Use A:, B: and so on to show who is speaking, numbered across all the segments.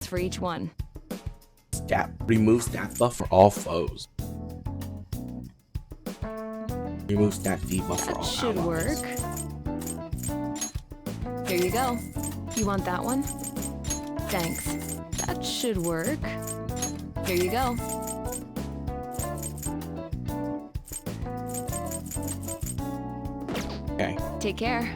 A: for each one.
B: Remove stat buff for all foes. Remove stat debuff for
A: That
B: all
A: should
B: allies.
A: work. Here you go. You want that one? Thanks. That should work. Here you go.
B: Okay.
A: Take care.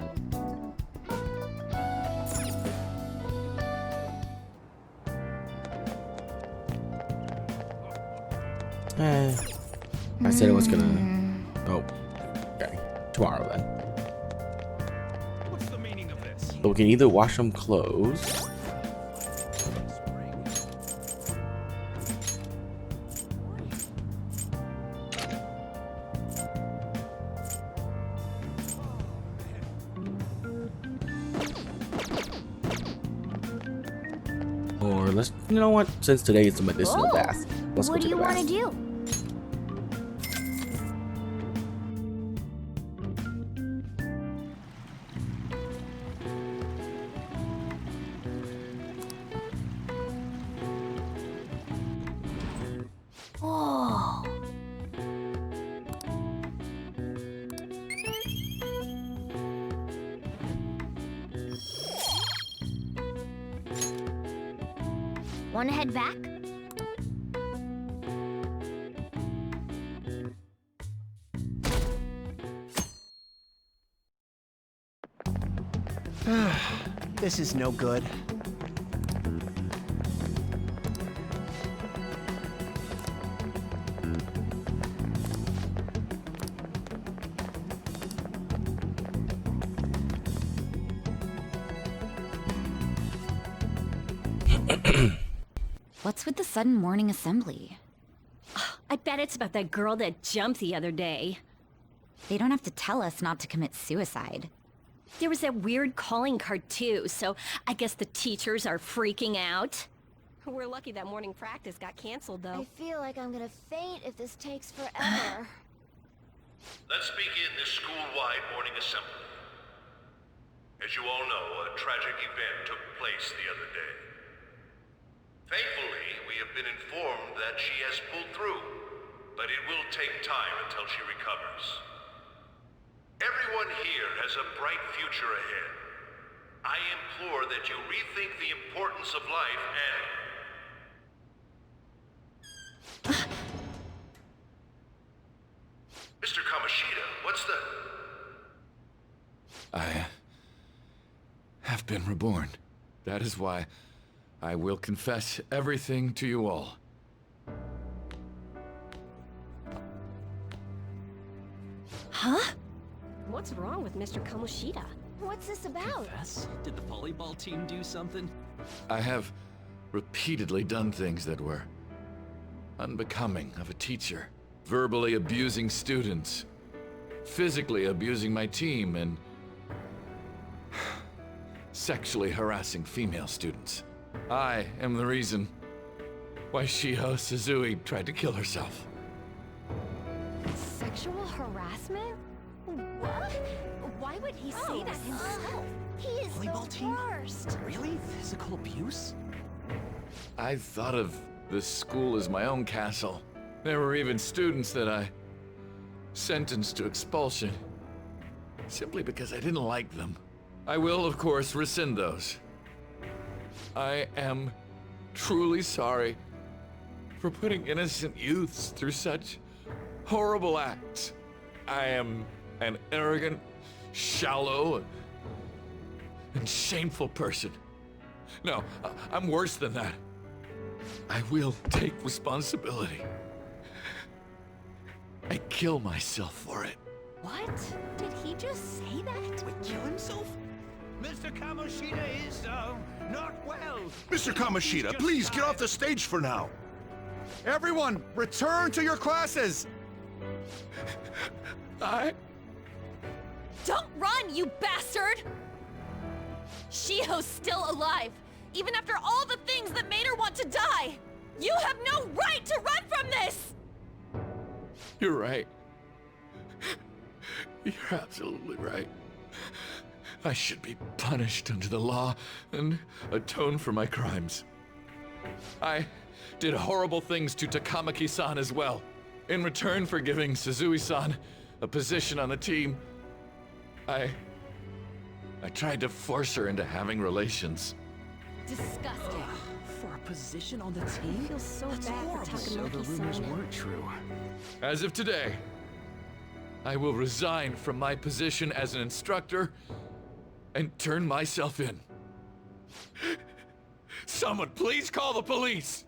B: I said it was gonna. Oh, okay. Tomorrow then.
C: What's the meaning of this?
B: So we can either wash some clothes. Or let's, you know what? Since today is a medicinal bath, let's go
D: What do
B: take
D: you
B: a
D: want
B: bath.
D: to do? Whoa. Want to head back?
E: This is no good.
D: What's with the sudden morning assembly?
F: I bet it's about that girl that jumped the other day.
D: They don't have to tell us not to commit suicide.
F: There was that weird calling card too, so I guess the teachers are freaking out. We're lucky that morning practice got canceled though.
D: I feel like I'm gonna faint if this takes forever.
G: Let's begin this school-wide morning assembly. As you all know, a tragic event took place the other day. Thankfully, we have been informed that she has pulled through, but it will take time until she recovers. Everyone here has a bright future ahead. I implore that you rethink the importance of life and... Mr. Kamoshida, what's the...
C: I have been reborn. That is why I will confess everything to you all.
F: Huh? What's wrong with Mr. Kamoshida?
D: What's this about?
H: Confess? Did the volleyball team do something?
C: I have repeatedly done things that were unbecoming of a teacher. Verbally abusing students, physically abusing my team, and sexually harassing female students. I am the reason why Shiho Suzui tried to kill herself.
F: Sexual harassment? What? Why would he say that himself?
D: He is
H: Volleyball
D: the
H: team?
D: worst.
H: Really? Physical abuse?
C: I thought of this school as my own castle. There were even students that I sentenced to expulsion, simply because I didn't like them. I will, of course, rescind those. I am truly sorry for putting innocent youths through such horrible acts. I am an arrogant, shallow, and shameful person. No, I'm worse than that. I will take responsibility. I kill myself for it.
F: What? Did he just say that?
H: Would kill himself?
E: Mr. Kamoshida is, not well.
I: Mr. Kamoshida, please get off the stage for now.
J: Everyone, return to your classes!
F: Don't run, you bastard! Shiho's still alive, even after all the things that made her want to die! You have no right to run from this!
C: You're right. You're absolutely right. I should be punished under the law and atone for my crimes. I did horrible things to Takamaki-san as well. In return for giving Suzui-san a position on the team, I tried to force her into having relations.
F: Disgusting.
H: For a position on the team?
A: I feel so
H: That's
A: bad
H: horrible.
A: for
H: So the rumors
A: Takamaki-san.
H: weren't true.
C: As of today, I will resign from my position as an instructor and turn myself in. Someone please call the police!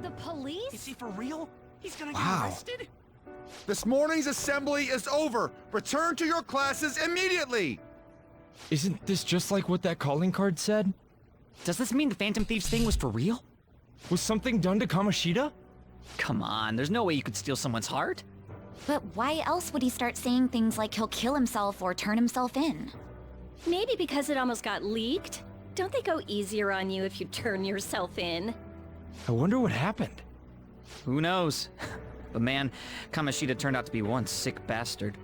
F: The police?
H: Is he for real? He's gonna
B: Wow.
H: get arrested?
J: This morning's assembly is over. Return to your classes immediately.
B: Isn't this just like what that calling card said?
K: Does this mean the Phantom Thieves thing was for real?
B: Was something done to Kamoshida?
K: Come on, there's no way you could steal someone's heart.
D: But why else would he start saying things like he'll kill himself or turn himself in?
F: Maybe because it almost got leaked. Don't they go easier on you if you turn yourself in?
B: I wonder what happened.
K: Who knows? But man, Kamoshida turned out to be one sick bastard.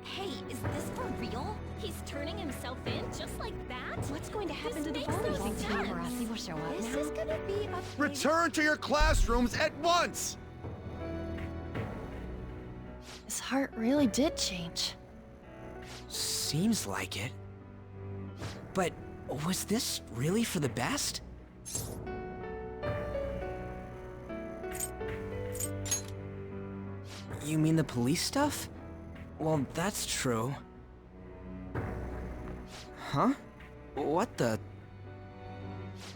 F: Hey, is this for real? He's turning himself in just like that? What's going to happen to the volleyball team?
A: will show up
F: This
A: now.
F: is gonna be a
J: Return to your classrooms at once.
A: His heart really did change.
K: Seems like it. But was this really for the best? You mean the police stuff? Well, that's true. Huh? What the?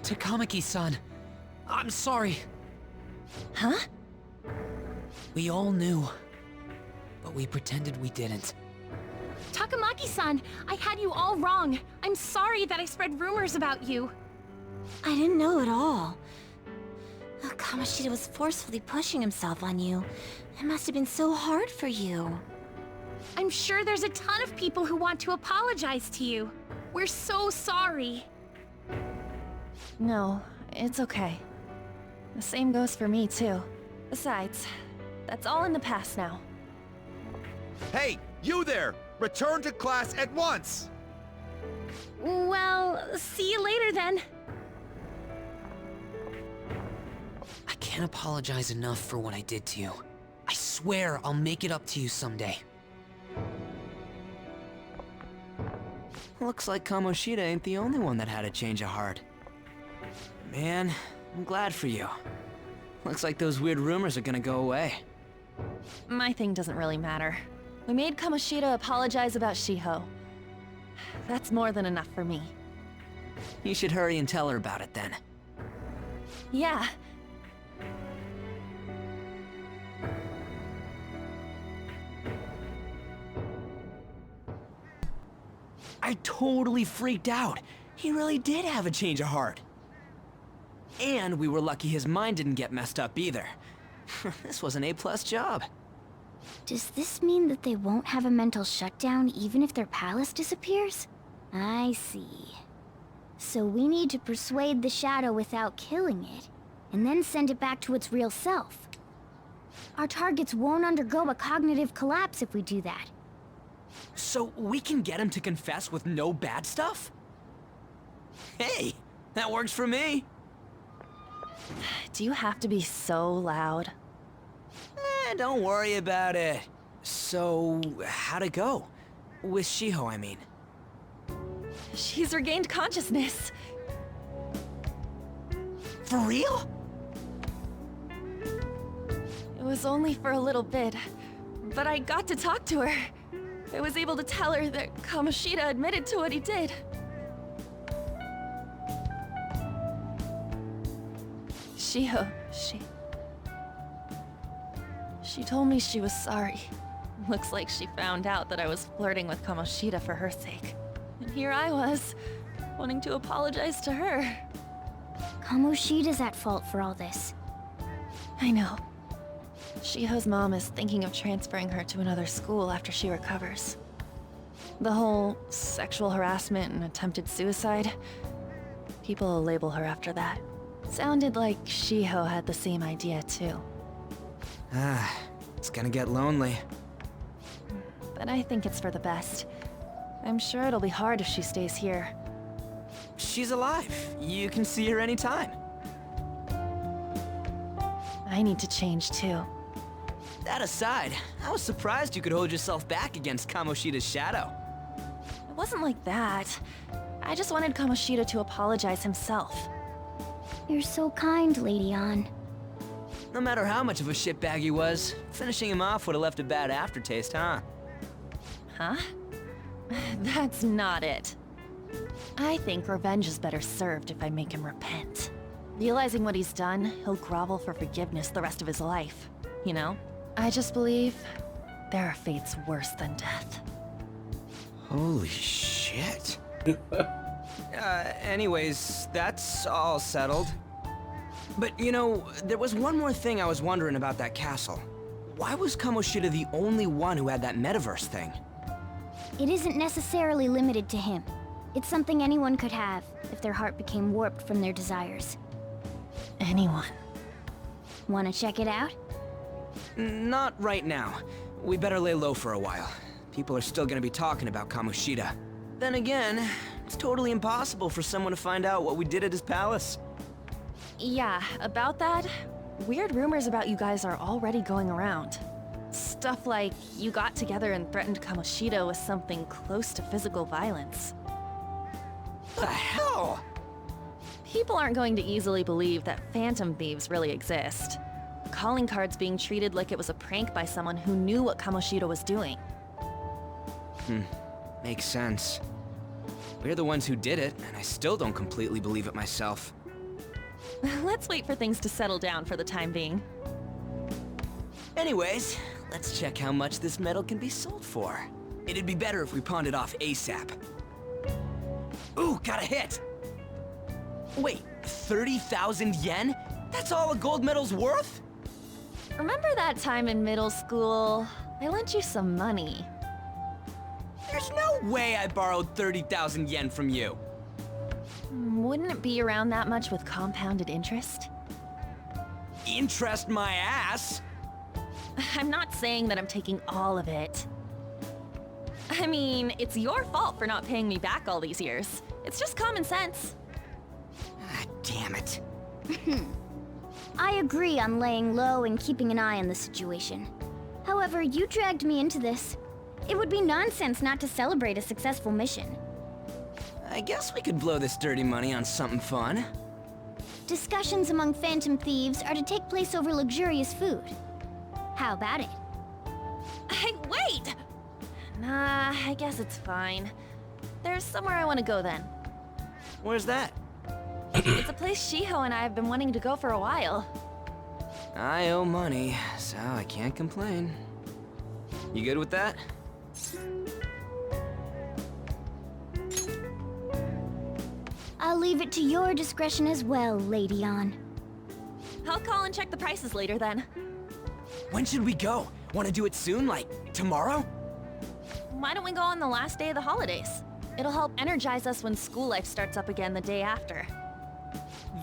K: Takamaki-san, I'm sorry.
A: Huh?
K: We all knew, but we pretended we didn't.
F: Takamaki-san, I had you all wrong. I'm sorry that I spread rumors about you.
D: I didn't know at all. Kamoshida was forcefully pushing himself on you. It must have been so hard for you.
F: I'm sure there's a ton of people who want to apologize to you. We're so sorry.
A: No, it's okay. The same goes for me, too. Besides, that's all in the past now.
J: Hey, you there! Return to class at once.
F: Well, see you later then.
K: I can't apologize enough for what I did to you. I swear I'll make it up to you someday. Looks like Kamoshida ain't the only one that had a change of heart. Man, I'm glad for you. Looks like those weird rumors are gonna go away.
A: My thing doesn't really matter. We made Kamoshida apologize about Shiho. That's more than enough for me.
K: You should hurry and tell her about it then.
A: Yeah.
K: I totally freaked out. He really did have a change of heart. And we were lucky his mind didn't get messed up either. This was an A+ job.
D: Does this mean that they won't have a mental shutdown even if their palace disappears? I see. So we need to persuade the shadow without killing it, and then send it back to its real self. Our targets won't undergo a cognitive collapse if we do that.
K: So we can get him to confess with no bad stuff? Hey, that works for me.
A: Do you have to be so loud?
K: Don't worry about it. So, how'd it go? With Shiho, I mean.
A: She's regained consciousness.
K: For real?
A: It was only for a little bit, but I got to talk to her. I was able to tell her that Kamoshida admitted to what he did. Shiho, She told me she was sorry. Looks like she found out that I was flirting with Kamoshida for her sake. And here I was, wanting to apologize to her.
D: Kamoshida's at fault for all this.
A: I know. Shiho's mom is thinking of transferring her to another school after she recovers. The whole sexual harassment and attempted suicide, people will label her after that. Sounded like Shiho had the same idea too.
K: It's gonna get lonely.
A: But I think it's for the best. I'm sure it'll be hard if she stays here.
K: She's alive. You can see her anytime.
A: I need to change too.
K: That aside, I was surprised you could hold yourself back against Kamoshida's shadow.
A: It wasn't like that. I just wanted Kamoshida to apologize himself.
D: You're so kind, Lady Ann.
K: No matter how much of a shitbag he was, finishing him off would have left a bad aftertaste, huh?
A: Huh? That's not it. I think revenge is better served if I make him repent. Realizing what he's done, he'll grovel for forgiveness the rest of his life. You know? I just believe there are fates worse than death.
K: Holy shit. Anyways, that's all settled. But you know, there was one more thing I was wondering about that castle. Why was Kamoshida the only one who had that metaverse thing?
D: It isn't necessarily limited to him. It's something anyone could have if their heart became warped from their desires.
A: Anyone.
D: Wanna check it out?
K: Not right now. We better lay low for a while. People are still gonna be talking about Kamoshida. Then again, it's totally impossible for someone to find out what we did at his palace.
A: Yeah, about that, weird rumors about you guys are already going around. Stuff like you got together and threatened Kamoshida with something close to physical violence.
K: The hell?
A: People aren't going to easily believe that phantom thieves really exist. Calling cards being treated like it was a prank by someone who knew what Kamoshida was doing.
K: Makes sense. We're the ones who did it, and I still don't completely believe it myself.
A: Let's wait for things to settle down for the time being.
K: Anyways, let's check how much this metal can be sold for. It'd be better if we pawned it off ASAP. Ooh, got a hit! Wait, 30,000 yen? That's all a gold medal's worth?
A: Remember that time in middle school? I lent you some money.
K: There's no way I borrowed 30,000 yen from you.
A: Wouldn't it be around that much with compounded interest?
K: Interest my ass?
A: I'm not saying that I'm taking all of it. I mean, it's your fault for not paying me back all these years. It's just common sense.
K: Ah, damn it.
D: I agree on laying low and keeping an eye on the situation. However, you dragged me into this. It would be nonsense not to celebrate a successful mission.
K: I guess we could blow this dirty money on something fun.
D: Discussions among phantom thieves are to take place over luxurious food. How about it?
A: Hey, wait! Nah, I guess it's fine. There's somewhere I want to go then.
K: Where's that?
A: It's a place Shiho and I have been wanting to go for a while.
K: I owe money, so I can't complain. You good with that?
D: I'll leave it to your discretion as well, Lady Ann.
A: I'll call and check the prices later then.
K: When should we go? Want to do it soon, like tomorrow?
A: Why don't we go on the last day of the holidays? It'll help energize us when school life starts up again the day after.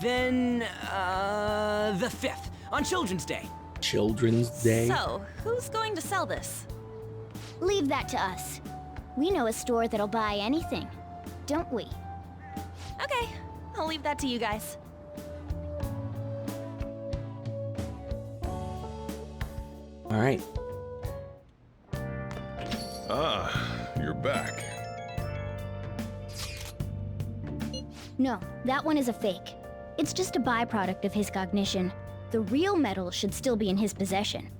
K: Then, the 5th, on Children's Day.
B: Children's Day?
A: So, who's going to sell this?
D: Leave that to us. We know a store that'll buy anything, don't we?
A: Okay, I'll leave that to you guys.
B: All right.
I: Ah, you're back.
D: No, that one is a fake. It's just a byproduct of his cognition. The real metal should still be in his possession.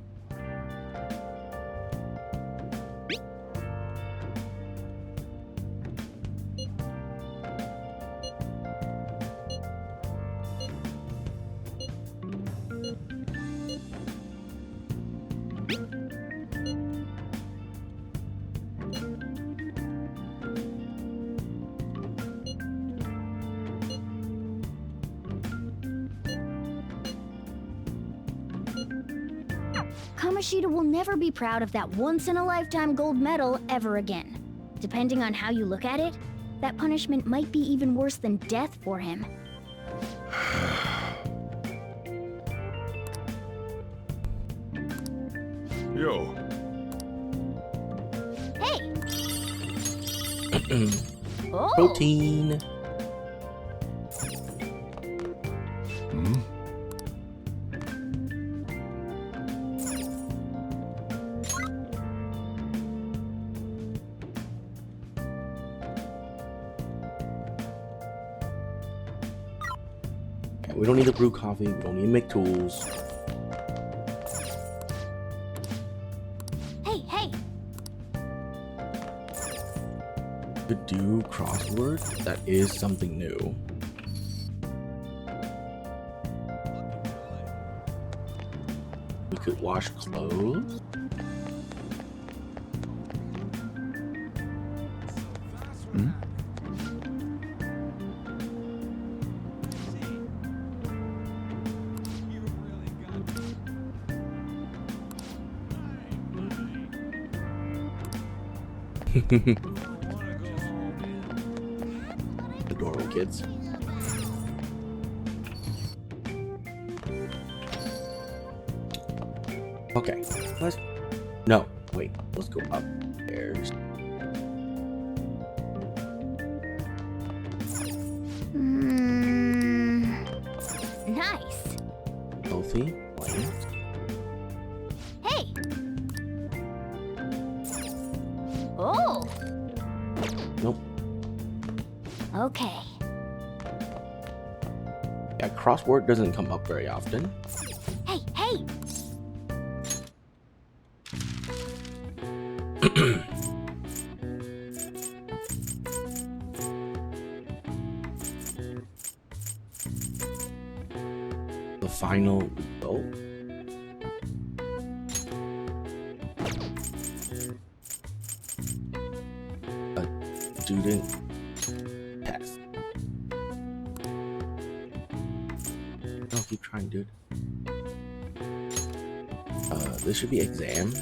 D: Kamoshida will never be proud of that once-in-a-lifetime gold medal ever again. Depending on how you look at it, that punishment might be even worse than death for him.
I: Yo.
D: Hey! Oh!
B: Protein. Okay, we don't need to brew coffee. We don't need to make tools.
D: Hey, hey!
B: To do crossword, that is something new. We could wash clothes. Hmm? Adorable kids. Okay, let's... No, wait, let's go upstairs.
D: Nice.
B: Healthy plants.
D: Hey! Oh!
B: Nope.
D: Okay.
B: Yeah, crossword doesn't come up very often.
D: Hey, hey!
B: The final result. A student test. No, keep trying, dude. This should be exam.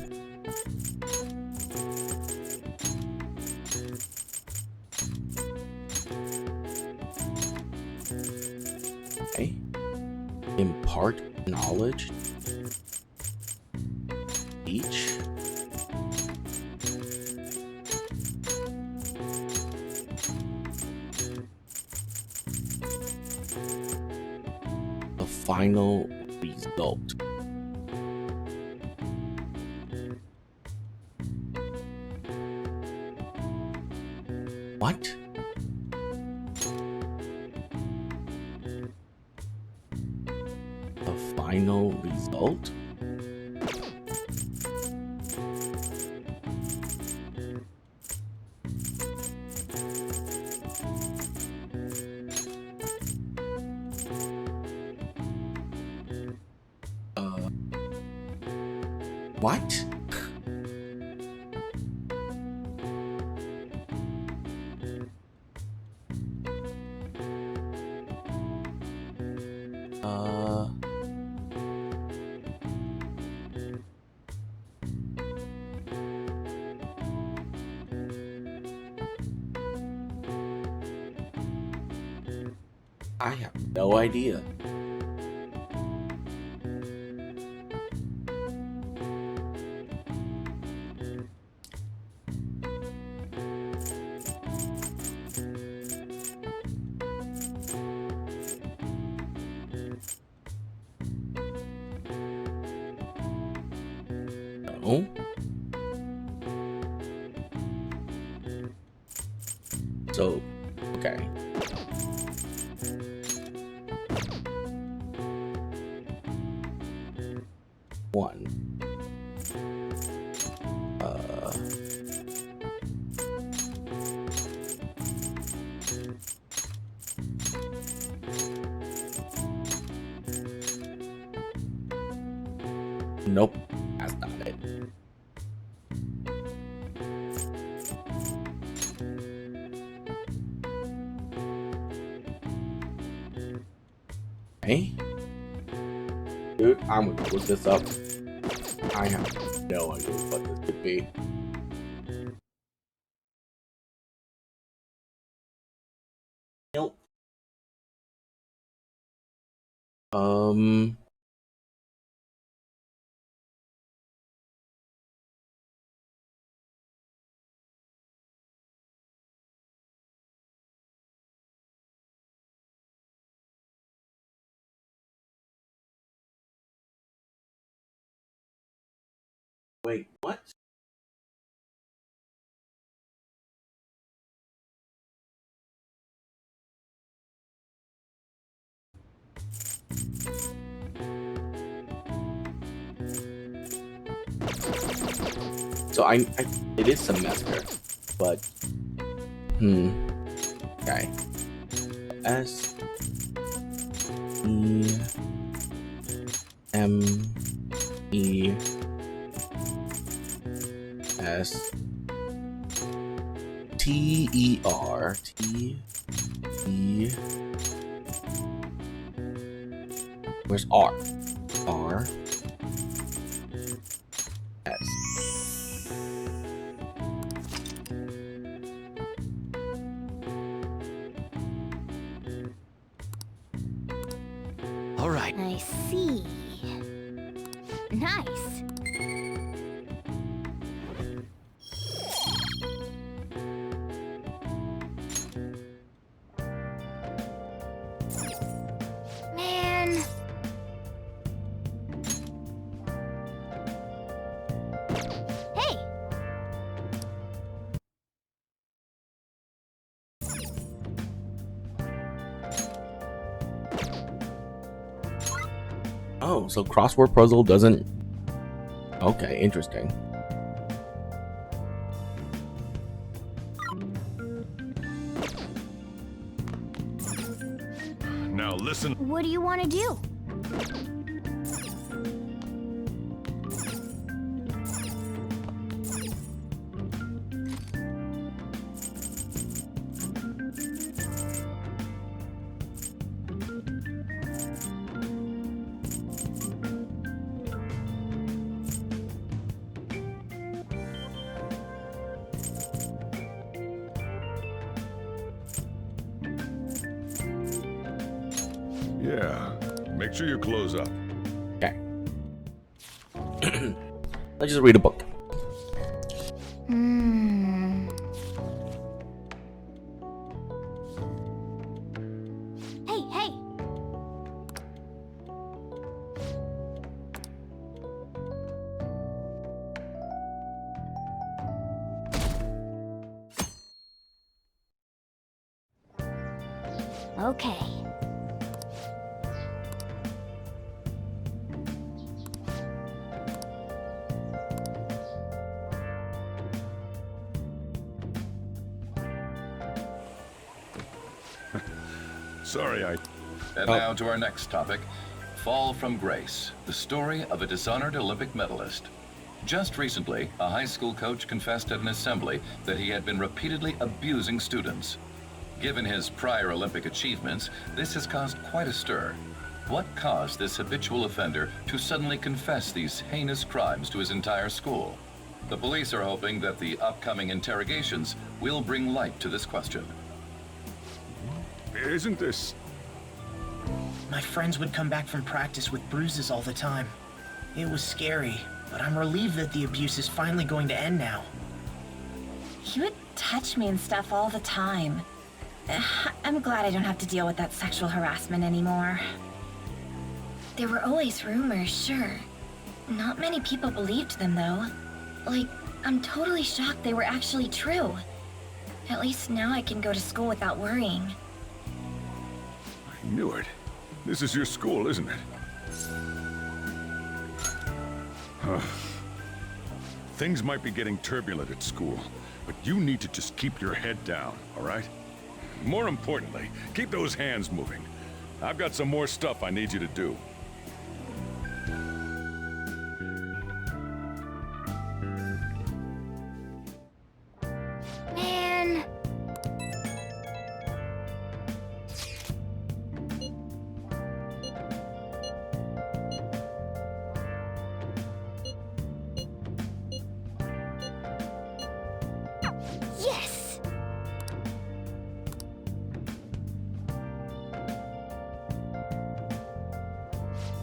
B: Okay. Impart knowledge. Each. The final result. What? The final result? What? I have no idea. No. So, okay. One. Nope, that's not it. Hey, dude, I'm gonna look this up. I have no idea what this could be. Nope. Wait, what? So I it is semester, but okay. S E M E S T E R T E. Where's R? R S.
K: All right.
D: I see. Nice. Man. Hey.
B: Oh, so crossword puzzle doesn't. Okay, interesting.
I: Now listen.
D: What do you want to do?
I: Yeah. Make sure you close up.
B: Okay. Let's just read a book.
D: Hey, hey. Okay.
I: Sorry,
C: And now to our next topic, Fall from Grace, the story of a dishonored Olympic medalist. Just recently, a high school coach confessed at an assembly that he had been repeatedly abusing students. Given his prior Olympic achievements, this has caused quite a stir. What caused this habitual offender to suddenly confess these heinous crimes to his entire school? The police are hoping that the upcoming interrogations will bring light to this question.
I: Isn't this...
H: My friends would come back from practice with bruises all the time. It was scary, but I'm relieved that the abuse is finally going to end now.
F: He would touch me and stuff all the time. I'm glad I don't have to deal with that sexual harassment anymore. There were always rumors, sure. Not many people believed them, though. Like, I'm totally shocked they were actually true. At least now I can go to school without worrying.
I: I knew it. This is your school, isn't it? Things might be getting turbulent at school, but you need to just keep your head down, all right? More importantly, keep those hands moving. I've got some more stuff I need you to do.
D: Man. Yes!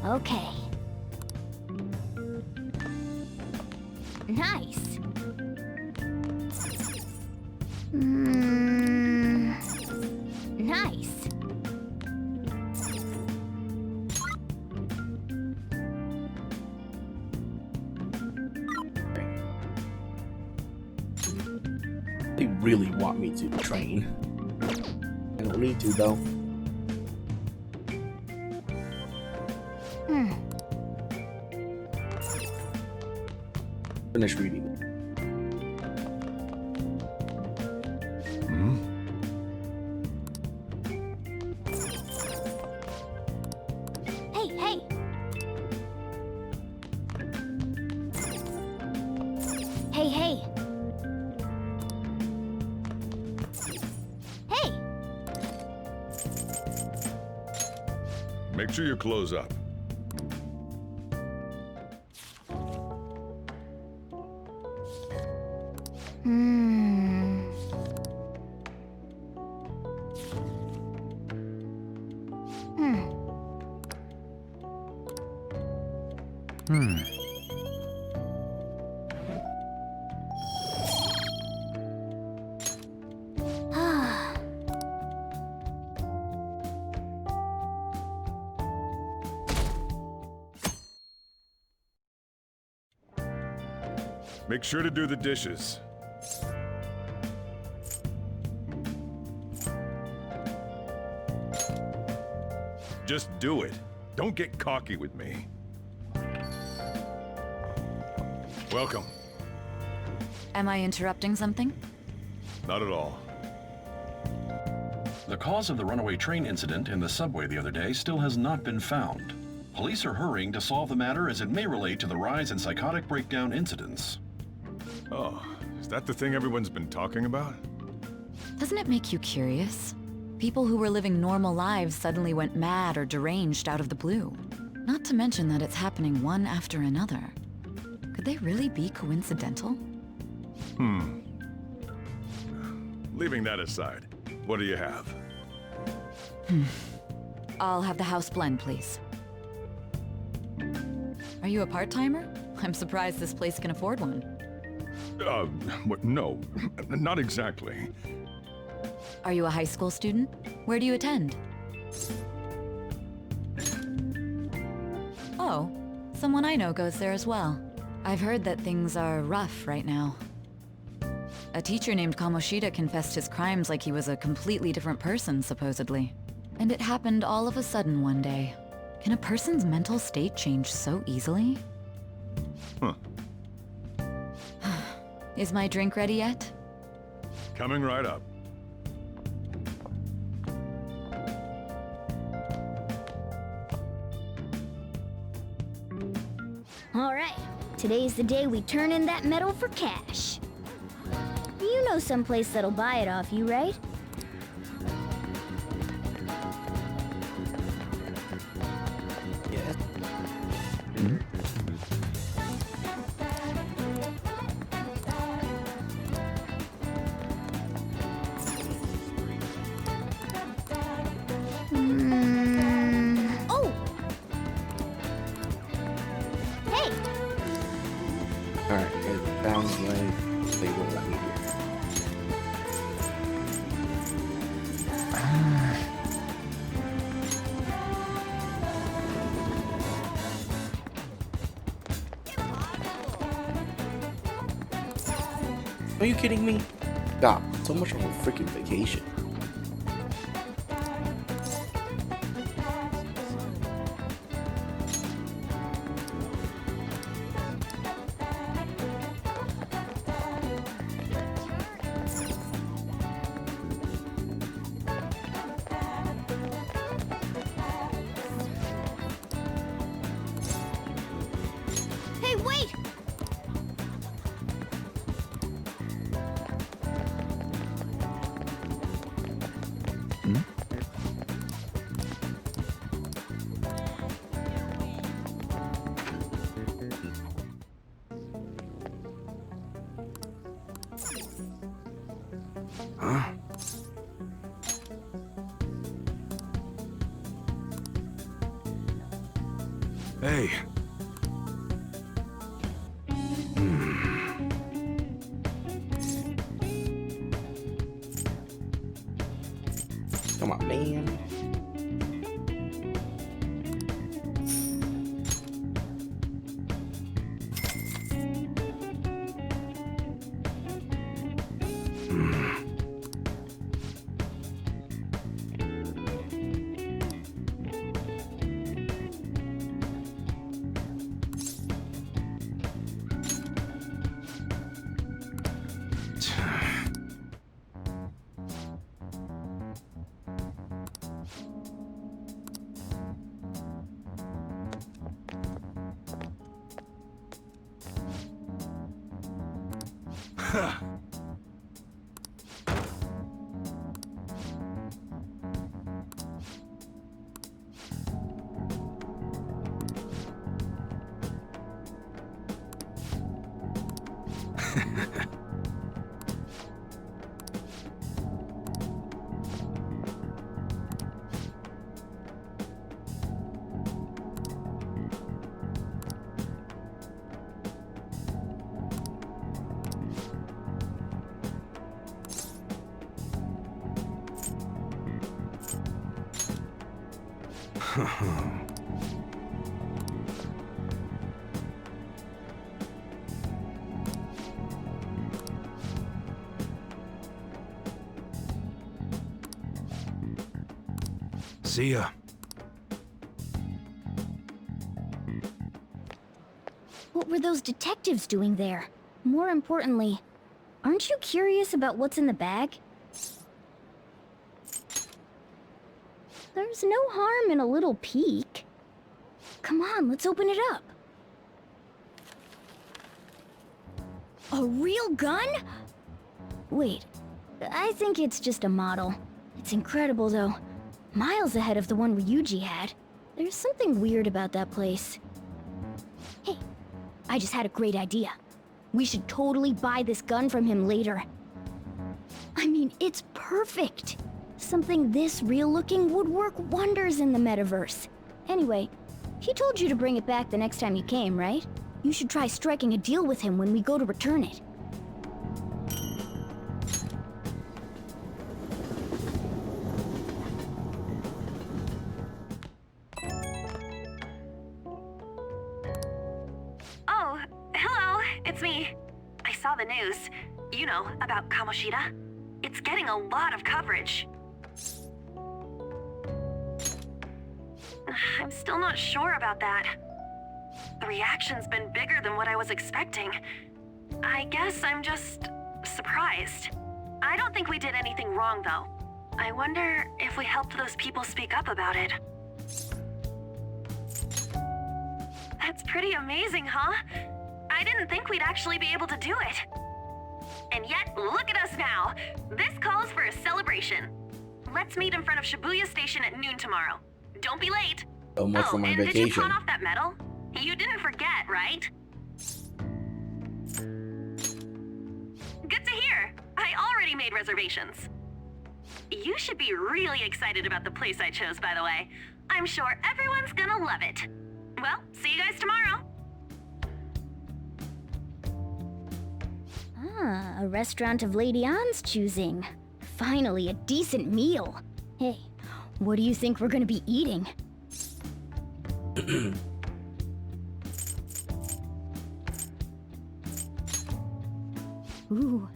D: Okay. Nice. Nice.
B: They really want me to train. I don't need to though. Finish reading.
D: Hey, hey! Hey!
I: Make sure you close up. Make sure to do the dishes. Just do it. Don't get cocky with me. Welcome.
L: Am I interrupting something?
I: Not at all.
M: The cause of the runaway train incident in the subway the other day still has not been found. Police are hurrying to solve the matter as it may relate to the rise in psychotic breakdown incidents.
I: Oh, is that the thing everyone's been talking about?
L: Doesn't it make you curious? People who were living normal lives suddenly went mad or deranged out of the blue. Not to mention that it's happening one after another. Could they really be coincidental?
I: Leaving that aside, what do you have?
L: I'll have the house blend, please. Are you a part-timer? I'm surprised this place can afford one.
I: No, not exactly.
L: Are you a high school student? Where do you attend? Oh, someone I know goes there as well. I've heard that things are rough right now. A teacher named Kamoshida confessed his crimes like he was a completely different person, supposedly. And it happened all of a sudden one day. Can a person's mental state change so easily?
I: Huh.
L: Is my drink ready yet?
I: Coming right up.
D: Alright, today's the day we turn in that metal for cash. You know someplace that'll buy it off you, right?
B: Yes.
D: Oh! Hey!
B: Alright, it sounds like they won't let me do it. Are you kidding me? God, so much of a freaking vacation.
D: Hey, wait!
B: Huh?
I: Hey.
B: Come on, man.
J: See ya.
D: What were those detectives doing there? More importantly, aren't you curious about what's in the bag? There's no harm in a little peek. Come on, let's open it up. A real gun? Wait, I think it's just a model. It's incredible though. Miles ahead of the one Ryuji had. There's something weird about that place. Hey, I just had a great idea. We should totally buy this gun from him later. I mean, it's perfect. Something this real-looking would work wonders in the metaverse. Anyway, he told you to bring it back the next time you came, right? You should try striking a deal with him when we go to return it.
N: Oh, hello, it's me. I saw the news. You know, about Kamoshida. It's getting a lot of coverage. I'm still not sure about that. The reaction's been bigger than what I was expecting. I guess I'm just surprised. I don't think we did anything wrong, though. I wonder if we helped those people speak up about it. That's pretty amazing, huh? I didn't think we'd actually be able to do it. And yet, look at us now. This calls for a celebration. Let's meet in front of Shibuya Station at noon tomorrow. Don't be late.
B: So much for my
N: and
B: vacation.
N: Did you pawn off that medal? You didn't forget, right? Good to hear. I already made reservations. You should be really excited about the place I chose, by the way. I'm sure everyone's gonna love it. Well, see you guys tomorrow.
D: Ah, a restaurant of Lady Ann's choosing. Finally, a decent meal. Hey, what do you think we're gonna be eating? Ooh,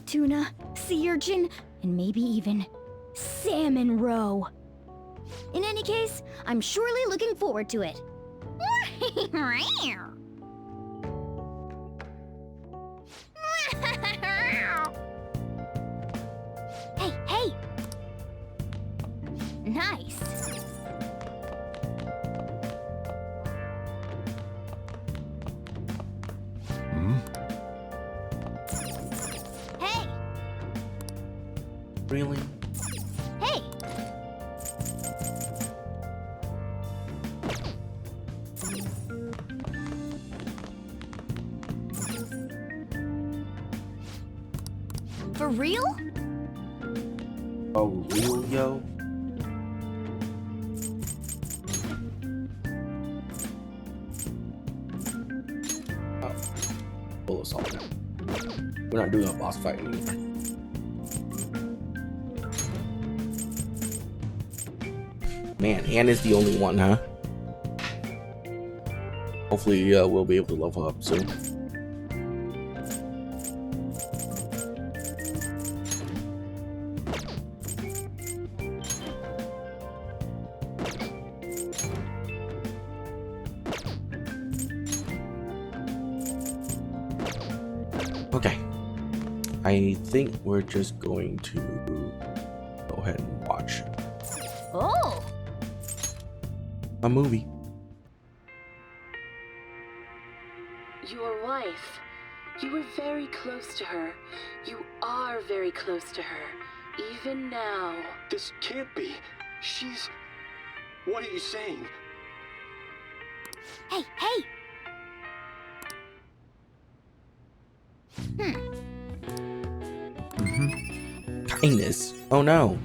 D: tuna, sea urchin, and maybe even salmon roe. In any case, I'm surely looking forward to it. Hey, hey! Nice! Hey!
B: Really?
D: Hey! For real?
B: Oh, real, yo? Oh. Full assault. We're not doing a boss fight anymore. Man, Anna's the only one, huh? Hopefully, we'll be able to level up soon. Okay, I think we're just going to go ahead and watch
D: Oh!
B: a movie.
O: Your wife, You were very close to her. You are very close to her. Even now.
E: This can't be. She's... What are you saying?
D: Hey, hey!
B: Kindness. Oh no.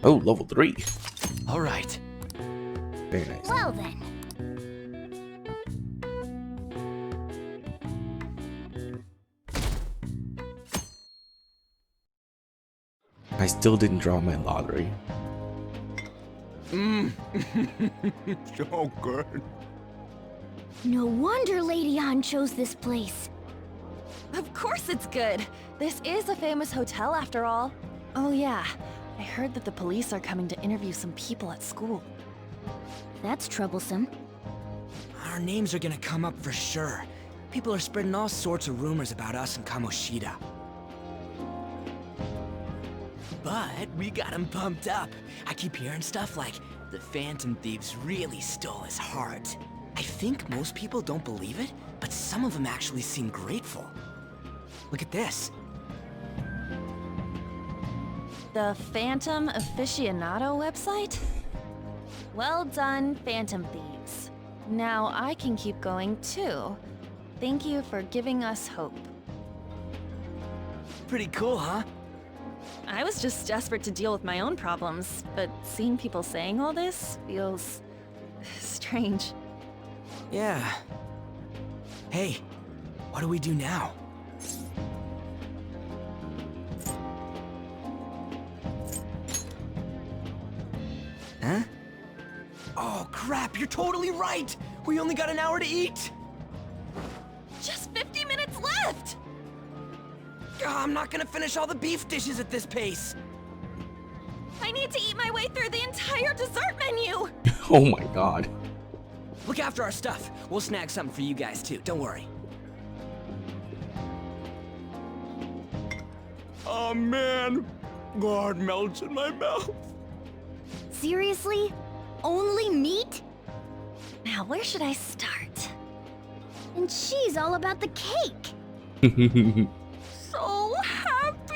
B: Oh, level 3.
K: All right.
B: Very nice.
D: Well then.
B: I still didn't draw my lottery.
C: So good.
D: No wonder Lady An chose this place.
A: Of course it's good. This is a famous hotel after all. Oh yeah, I heard that the police are coming to interview some people at school.
D: That's troublesome.
K: Our names are gonna come up for sure. People are spreading all sorts of rumors about us and Kamoshida. But we got him pumped up. I keep hearing stuff like the Phantom Thieves really stole his heart. I think most people don't believe it, but some of them actually seem grateful. Look at this.
A: The Phantom Aficionado website? Well done, Phantom Thieves. Now I can keep going too. Thank you for giving us hope.
K: Pretty cool, huh?
A: I was just desperate to deal with my own problems, but seeing people saying all this feels strange.
K: Yeah. Hey, what do we do now? Huh? Oh crap, you're totally right! We only got an hour to eat!
A: Just 50 minutes left!
K: I'm not gonna finish all the beef dishes at this pace!
A: I need to eat my way through the entire dessert menu!
B: Oh my god.
K: Look after our stuff. We'll snag something for you guys too, don't worry.
C: Oh man, God melts in my mouth.
D: Seriously? Only meat?
A: Now where should I start?
D: And she's all about the cake!
A: So happy!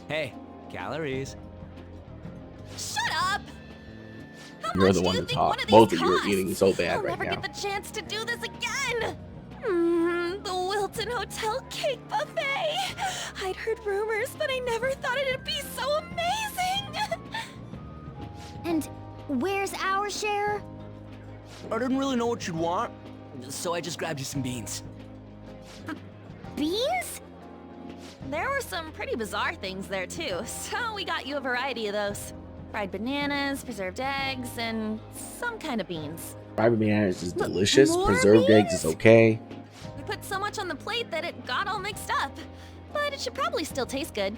K: Hey, calories.
A: Shut up! How
B: You're
A: much
B: the
A: do
B: one
A: you
B: to
A: think
B: talk.
A: one of these
B: Both of you are
A: costs?
B: eating so bad
A: I'll
B: right
A: never
B: now.
A: get the chance to do this again! The Wilton Hotel Cake Buffet! I'd heard rumors, but I never thought it'd be so amazing!
D: And where's our share?
K: I didn't really know what you'd want, so I just grabbed you some beans.
D: Beans?
A: There were some pretty bizarre things there too, so we got you a variety of those. Fried bananas, preserved eggs, and some kind of beans.
B: Fried bananas is delicious.
A: more
B: Preserved eggs is okay.
A: We put so much on the plate that it got all mixed up, but it should probably still taste good.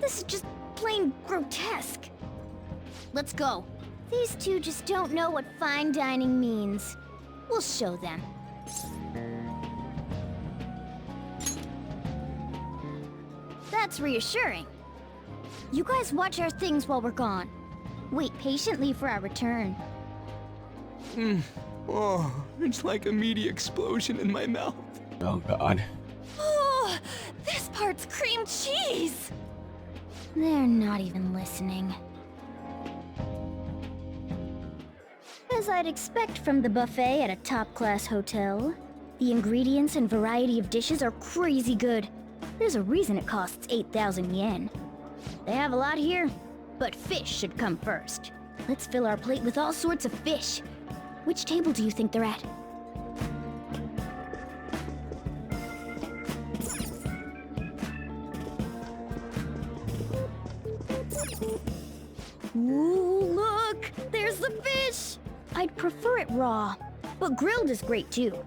D: This is just plain grotesque. Let's go. These two just don't know what fine dining means. We'll show them. That's reassuring. You guys watch our things while we're gone. Wait patiently for our return.
K: Oh, it's like a meaty explosion in my mouth.
B: Oh god.
A: Oh, this part's cream cheese!
D: They're not even listening. As I'd expect from the buffet at a top-class hotel, the ingredients and variety of dishes are crazy good. There's a reason it costs 8,000 yen. They have a lot here, but fish should come first. Let's fill our plate with all sorts of fish. Which table do you think they're at? Ooh, look! There's the fish! I'd prefer it raw, but grilled is great too.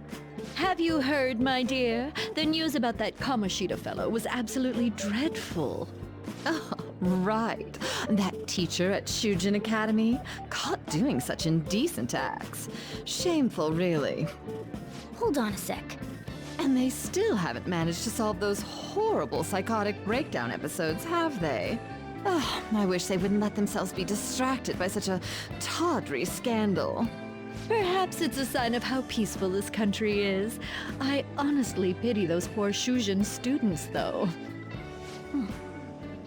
P: Have you heard, my dear? The news about that Kamoshida fellow was absolutely dreadful. Oh, right. That teacher at Shujin Academy, caught doing such indecent acts. Shameful, really.
D: Hold on a sec.
P: And they still haven't managed to solve those horrible psychotic breakdown episodes, have they? Oh, I wish they wouldn't let themselves be distracted by such a tawdry scandal. Perhaps it's a sign of how peaceful this country is. I honestly pity those poor Shujin students, though.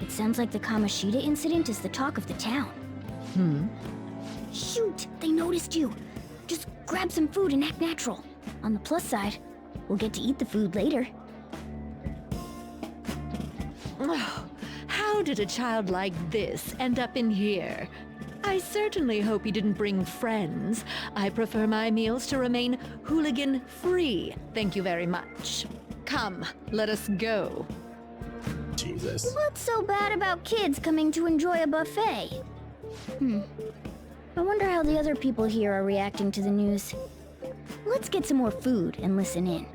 D: It sounds like the Kamoshida incident is the talk of the town. Shoot! They noticed you! Just grab some food and act natural. On the plus side, we'll get to eat the food later.
P: Oh, how did a child like this end up in here? I certainly hope he didn't bring friends. I prefer my meals to remain hooligan-free. Thank you very much. Come, let us go.
B: Jesus.
D: What's so bad about kids coming to enjoy a buffet? I wonder how the other people here are reacting to the news. Let's get some more food and listen in.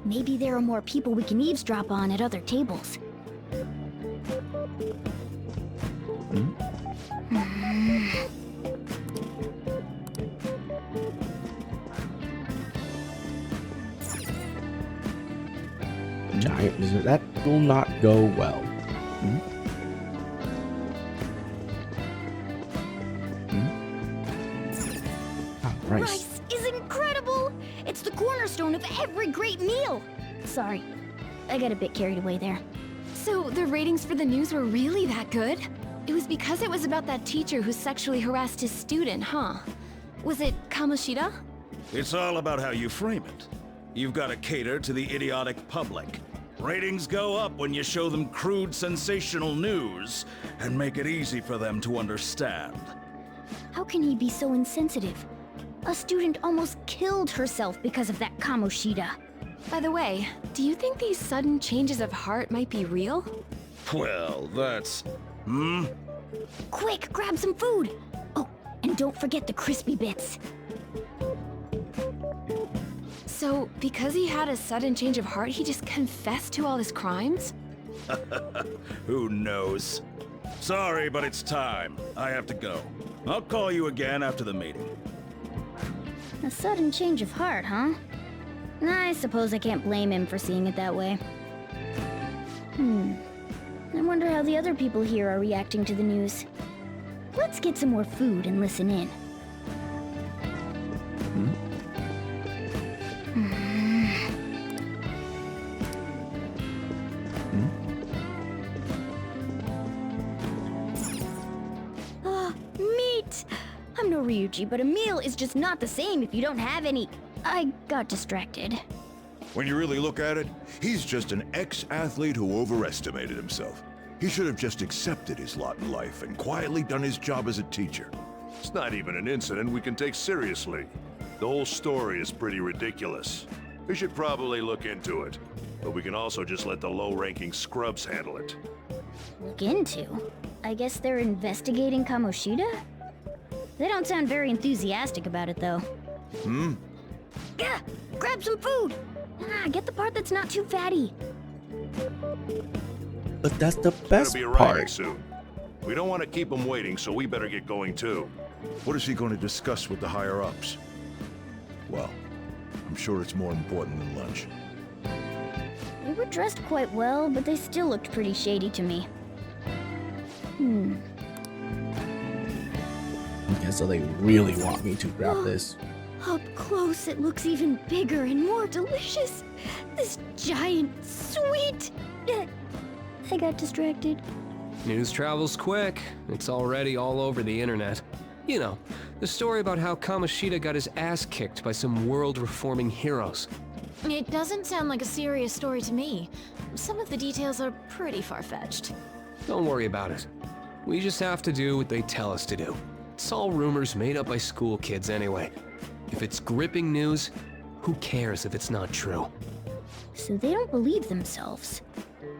D: Maybe there are more people we can eavesdrop on at other tables.
B: Giant, that will not go well.
D: Rice is incredible! It's the cornerstone of every great meal! Sorry, I got a bit carried away there.
A: So the ratings for the news were really that good? It was because it was about that teacher who sexually harassed his student, huh? Was it Kamoshida?
Q: It's all about how you frame it. You've got to cater to the idiotic public. Ratings go up when you show them crude, sensational news and make it easy for them to understand.
D: How can he be so insensitive? A student almost killed herself because of that Kamoshida.
A: By the way, do you think these sudden changes of heart might be real?
Q: Well, that's...
D: Quick, grab some food! Oh, and don't forget the crispy bits.
A: So, because he had a sudden change of heart, he just confessed to all his crimes?
Q: Who knows? Sorry, but it's time. I have to go. I'll call you again after the meeting.
D: A sudden change of heart, huh? I suppose I can't blame him for seeing it that way. I wonder how the other people here are reacting to the news. Let's get some more food and listen in. Meat! I'm no Ryuji, but a meal is just not the same if you don't have any. I got distracted.
R: When you really look at it, he's just an ex-athlete who overestimated himself. He should have just accepted his lot in life and quietly done his job as a teacher.
G: It's not even an incident we can take seriously. The whole story is pretty ridiculous. We should probably look into it, but we can also just let the low-ranking scrubs handle it.
D: Look into? I guess they're investigating Kamoshida? They don't sound very enthusiastic about it, though. Gah! Grab some food! Get the part that's not too fatty.
B: But that's the best
G: Gonna be arriving
B: part.
G: soon. We don't want to keep him waiting, so we better get going too.
R: What is he going to discuss with the higher-ups? Well, I'm sure it's more important than lunch.
D: They were dressed quite well, but they still looked pretty shady to me.
B: Okay, so they really want me to grab this.
D: Up close, it looks even bigger and more delicious. This giant sweet... I got distracted.
S: News travels quick. It's already all over the internet. You know, the story about how Kamoshida got his ass kicked by some world-reforming heroes.
A: It doesn't sound like a serious story to me. Some of the details are pretty far-fetched.
S: Don't worry about it. We just have to do what they tell us to do. It's all rumors made up by school kids anyway. If it's gripping news, who cares if it's not true?
D: So they don't believe themselves.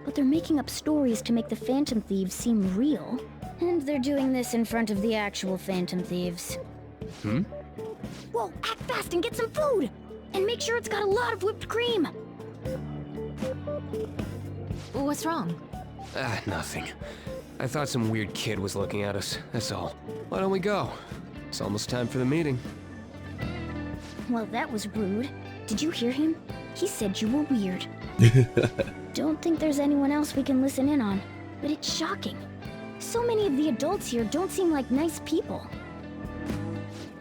D: But they're making up stories to make the Phantom Thieves seem real. And they're doing this in front of the actual Phantom Thieves. Whoa, act fast and get some food! And make sure it's got a lot of whipped cream!
A: What's wrong?
S: Nothing. I thought some weird kid was looking at us, that's all. Why don't we go? It's almost time for the meeting.
D: Well, that was rude. Did you hear him? He said you were weird. Don't think there's anyone else we can listen in on, but it's shocking. So many of the adults here don't seem like nice people.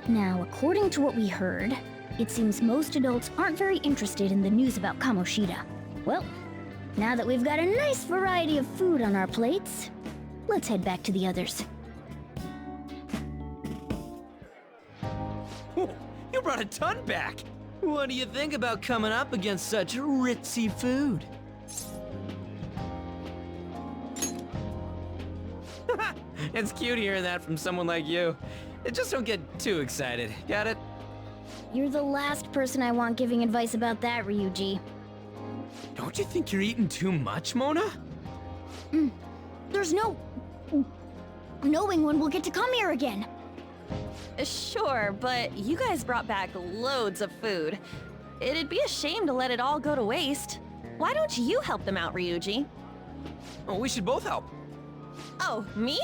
D: Now, according to what we heard, it seems most adults aren't very interested in the news about Kamoshida. Well, now that we've got a nice variety of food on our plates, let's head back to the others.
K: You brought a ton back! What do you think about coming up against such ritzy food? It's cute hearing that from someone like you. Just don't get too excited, got it?
D: You're the last person I want giving advice about that, Ryuji.
K: Don't you think you're eating too much, Mona?
D: There's no knowing when we'll get to come here again.
A: Sure, but you guys brought back loads of food. It'd be a shame to let it all go to waste. Why don't you help them out, Ryuji?
K: Oh, we should both help.
A: Oh, me?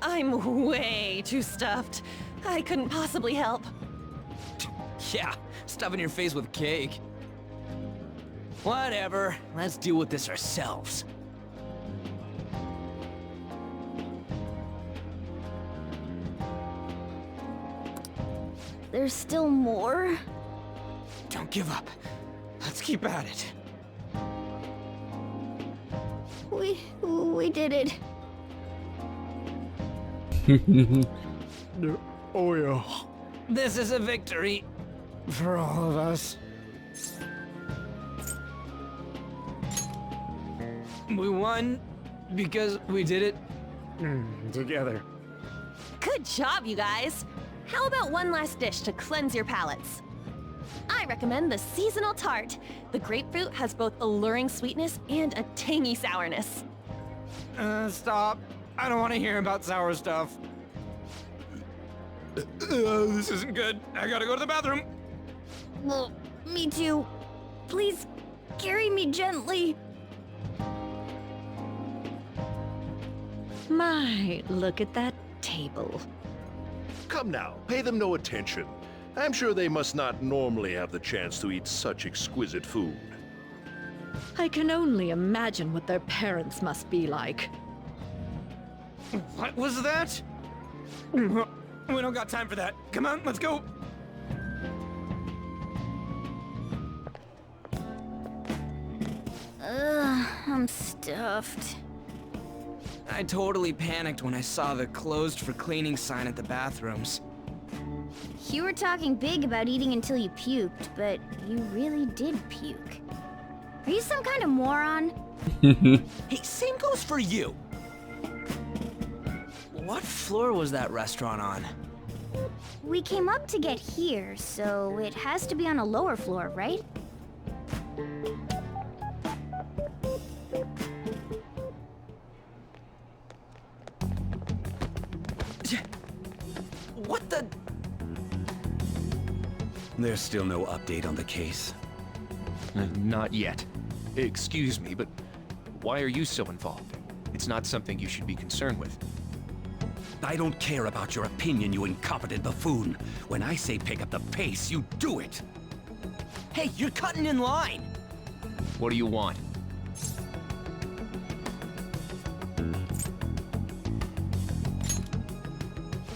A: I'm way too stuffed. I couldn't possibly help.
K: Yeah, stuffing your face with cake. Whatever, let's deal with this ourselves.
D: There's still more?
K: Don't give up. Let's keep at it.
D: We did it.
J: Oh yeah.
K: This is a victory for all of us. We won because we did it together.
A: Good job, you guys. How about one last dish to cleanse your palates? I recommend the seasonal tart. The grapefruit has both alluring sweetness and a tangy sourness.
K: Stop. I don't want to hear about sour stuff. This isn't good. I gotta go to the bathroom.
D: Well, me too. Please, carry me gently.
P: My, look at that table.
T: Come now, pay them no attention. I'm sure they must not normally have the chance to eat such exquisite food.
P: I can only imagine what their parents must be like.
K: What was that? We don't got time for that. Come on, let's go.
D: I'm stuffed.
K: I totally panicked when I saw the closed for cleaning sign at the bathrooms.
D: You were talking big about eating until you puked, but you really did puke. Are you some kind of moron?
K: Hey, same goes for you. What floor was that restaurant on?
D: We came up to get here, so it has to be on a lower floor, right?
K: What the?
U: There's still no update on the case.
S: Not yet. Excuse me, but why are you so involved? It's not something you should be concerned with.
U: I don't care about your opinion, you incompetent buffoon. When I say pick up the pace, you do it.
K: Hey, you're cutting in line.
S: What do you want?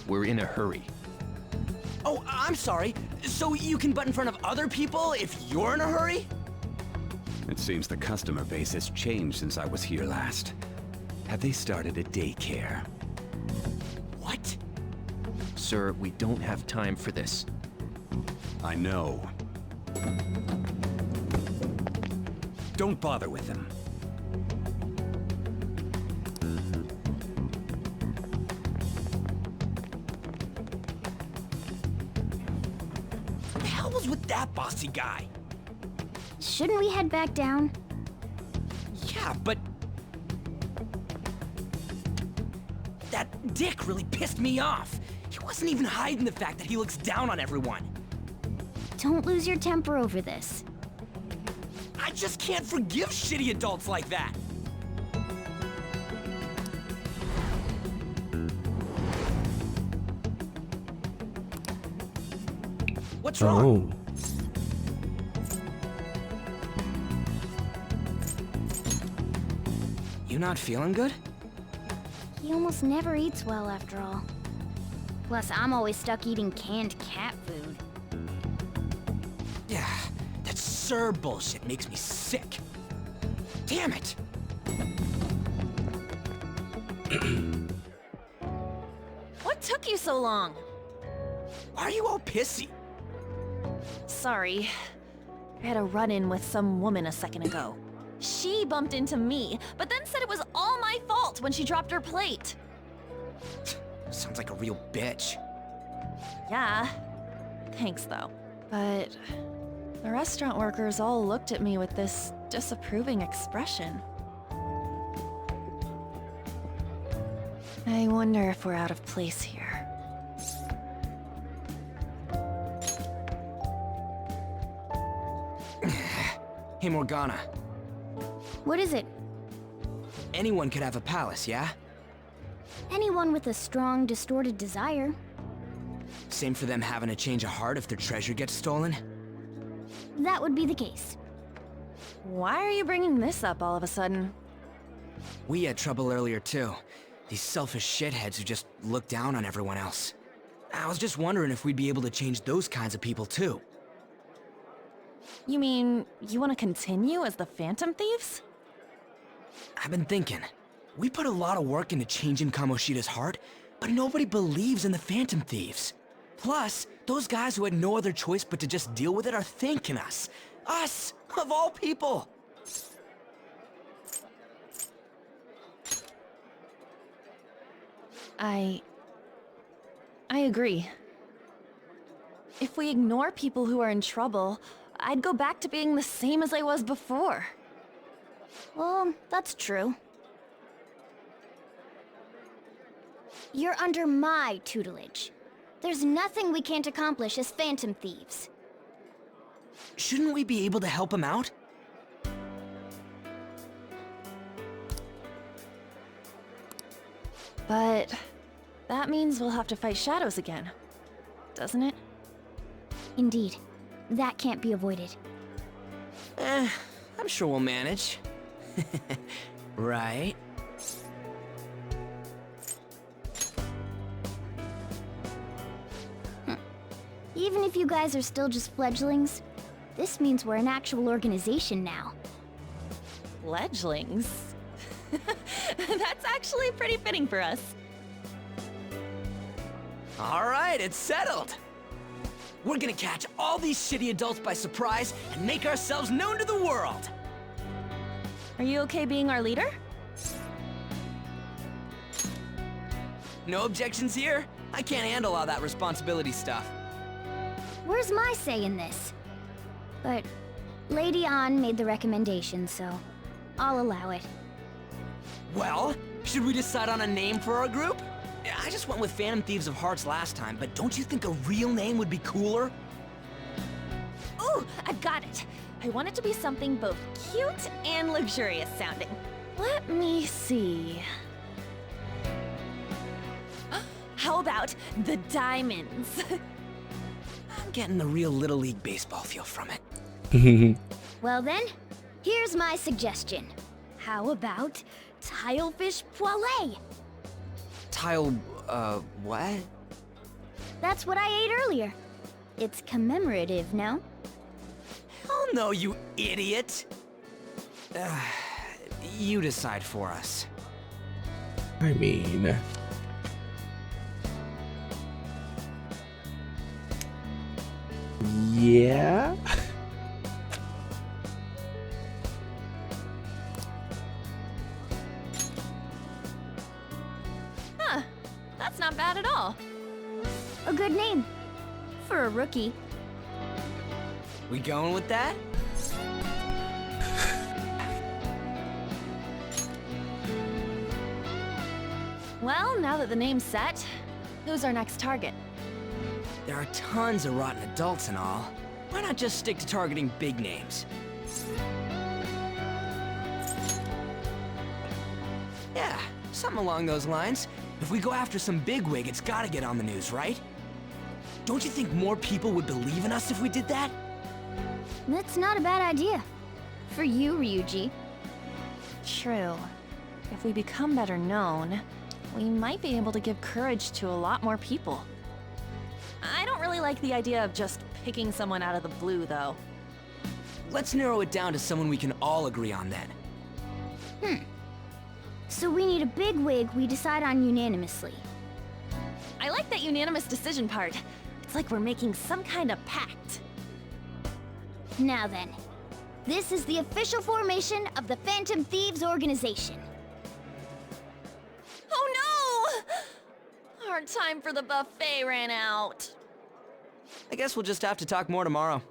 S: We're in a hurry.
K: Oh, I'm sorry. So you can butt in front of other people if you're in a hurry?
U: It seems the customer base has changed since I was here last. Have they started a daycare?
K: What?
S: Sir, we don't have time for this.
U: I know. Don't bother with them.
K: What the hell was with that bossy guy?
D: Shouldn't we head back down?
K: Yeah, but... that dick really pissed me off. He wasn't even hiding the fact that he looks down on everyone.
D: Don't lose your temper over this.
K: I just can't forgive shitty adults like that. What's wrong? You not feeling good?
D: He almost never eats well after all. Plus, I'm always stuck eating canned cat food.
K: Yeah, that Sir bullshit makes me sick. Damn it!
A: What took you so long?
K: Why are you all pissy?
A: Sorry. I had a run-in with some woman a second ago. She bumped into me, but then said it was all my fault when she dropped her plate.
K: Sounds like a real bitch.
A: Yeah. Thanks, though. But the restaurant workers all looked at me with this disapproving expression. I wonder if we're out of place here.
K: Hey, Morgana.
D: What is it?
K: Anyone could have a palace, yeah?
D: Anyone with a strong, distorted desire.
K: Same for them having a change of heart if their treasure gets stolen?
D: That would be the case.
A: Why are you bringing this up all of a sudden?
K: We had trouble earlier, too. These selfish shitheads who just look down on everyone else. I was just wondering if we'd be able to change those kinds of people, too.
A: You mean, you want to continue as the Phantom Thieves?
K: I've been thinking. We put a lot of work into changing Kamoshida's heart, but nobody believes in the Phantom Thieves. Plus, those guys who had no other choice but to just deal with it are thanking us. Us, of all people!
A: I agree. If we ignore people who are in trouble, I'd go back to being the same as I was before.
D: Well, that's true. You're under my tutelage. There's nothing we can't accomplish as Phantom Thieves.
K: Shouldn't we be able to help him out?
A: But that means we'll have to fight shadows again, doesn't it?
D: Indeed. That can't be avoided.
K: I'm sure we'll manage. Right?
D: Even if you guys are still just fledglings, this means we're an actual organization now.
A: Fledglings? That's actually pretty fitting for us.
K: Alright, it's settled! We're gonna catch all these shitty adults by surprise and make ourselves known to the world!
A: Are you okay being our leader?
K: No objections here? I can't handle all that responsibility stuff.
D: Where's my say in this? But Lady An made the recommendation, so I'll allow it.
K: Well, should we decide on a name for our group? I just went with Phantom Thieves of Hearts last time, but don't you think a real name would be cooler?
A: Ooh, I've got it! I want it to be something both cute and luxurious sounding. Let me see. How about the Diamonds?
K: I'm getting the real Little League Baseball feel from it.
D: Well then, here's my suggestion. How about Tilefish Poêlée?
K: What?
D: That's what I ate earlier. It's commemorative, no?
K: Hell no, you idiot! You decide for us.
B: I mean... yeah?
A: Huh, that's not bad at all.
D: A good name. For a rookie.
K: We going with that?
A: Well, now that the name's set, who's our next target?
K: There are tons of rotten adults and all. Why not just stick to targeting big names? Yeah, something along those lines. If we go after some bigwig, it's gotta get on the news, right? Don't you think more people would believe in us if we did that?
D: That's not a bad idea. For you, Ryuji.
A: True. If we become better known, we might be able to give courage to a lot more people. I don't really like the idea of just picking someone out of the blue, though.
K: Let's narrow it down to someone we can all agree on then.
D: So we need a bigwig we decide on unanimously.
A: I like that unanimous decision part. It's like we're making some kind of pact.
D: Now then, this is the official formation of the Phantom Thieves organization.
A: Oh no! Our time for the buffet ran out.
K: I guess we'll just have to talk more tomorrow.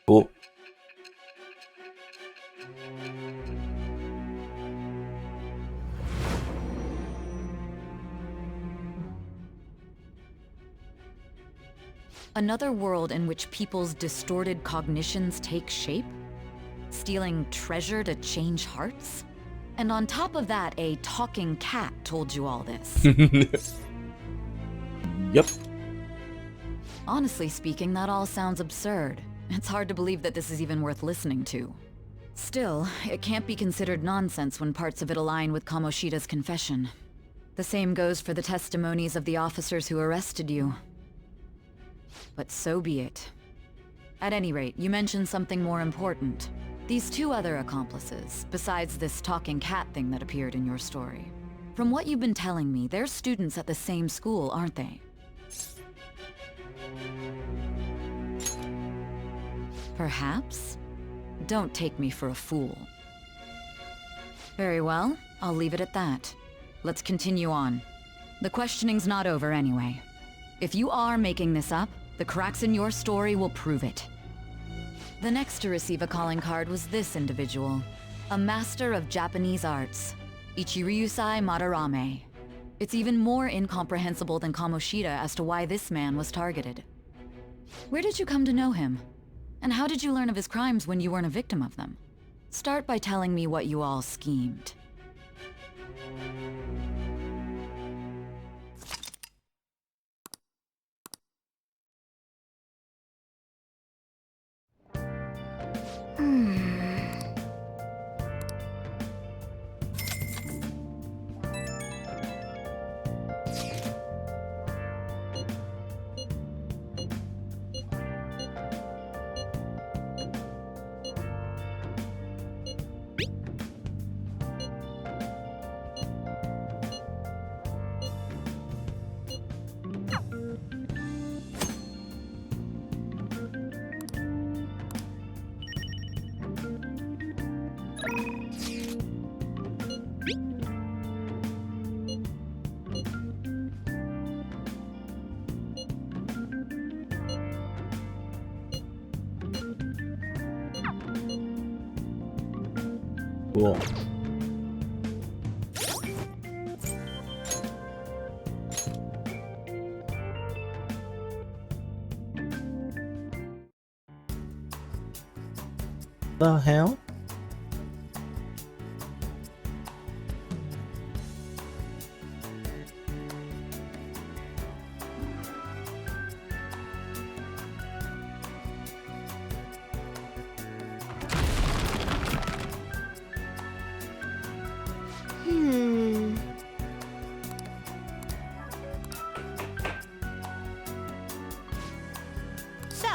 B: Cool.
L: Another world in which people's distorted cognitions take shape? Stealing treasure to change hearts? And on top of that, a talking cat told you all this.
B: Yep.
L: Honestly speaking, that all sounds absurd. It's hard to believe that this is even worth listening to. Still, it can't be considered nonsense when parts of it align with Kamoshida's confession. The same goes for the testimonies of the officers who arrested you. But so be it. At any rate, you mentioned something more important. These two other accomplices, besides this talking cat thing that appeared in your story. From what you've been telling me, they're students at the same school, aren't they? Perhaps? Don't take me for a fool. Very well, I'll leave it at that. Let's continue on. The questioning's not over anyway. If you are making this up, the cracks in your story will prove it. The next to receive a calling card was this individual, a master of Japanese arts, Ichiryusai Madarame. It's even more incomprehensible than Kamoshida as to why this man was targeted. Where did you come to know him? And how did you learn of his crimes when you weren't a victim of them? Start by telling me what you all schemed.
B: Cool. The hell?
D: So,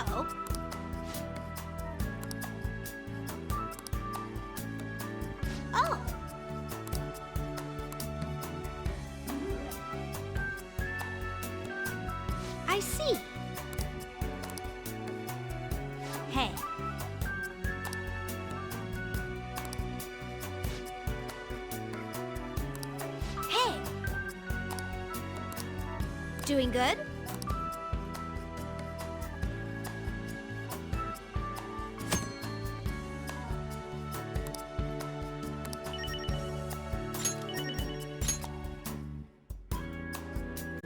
D: oh, I see. Hey. Hey. Doing good?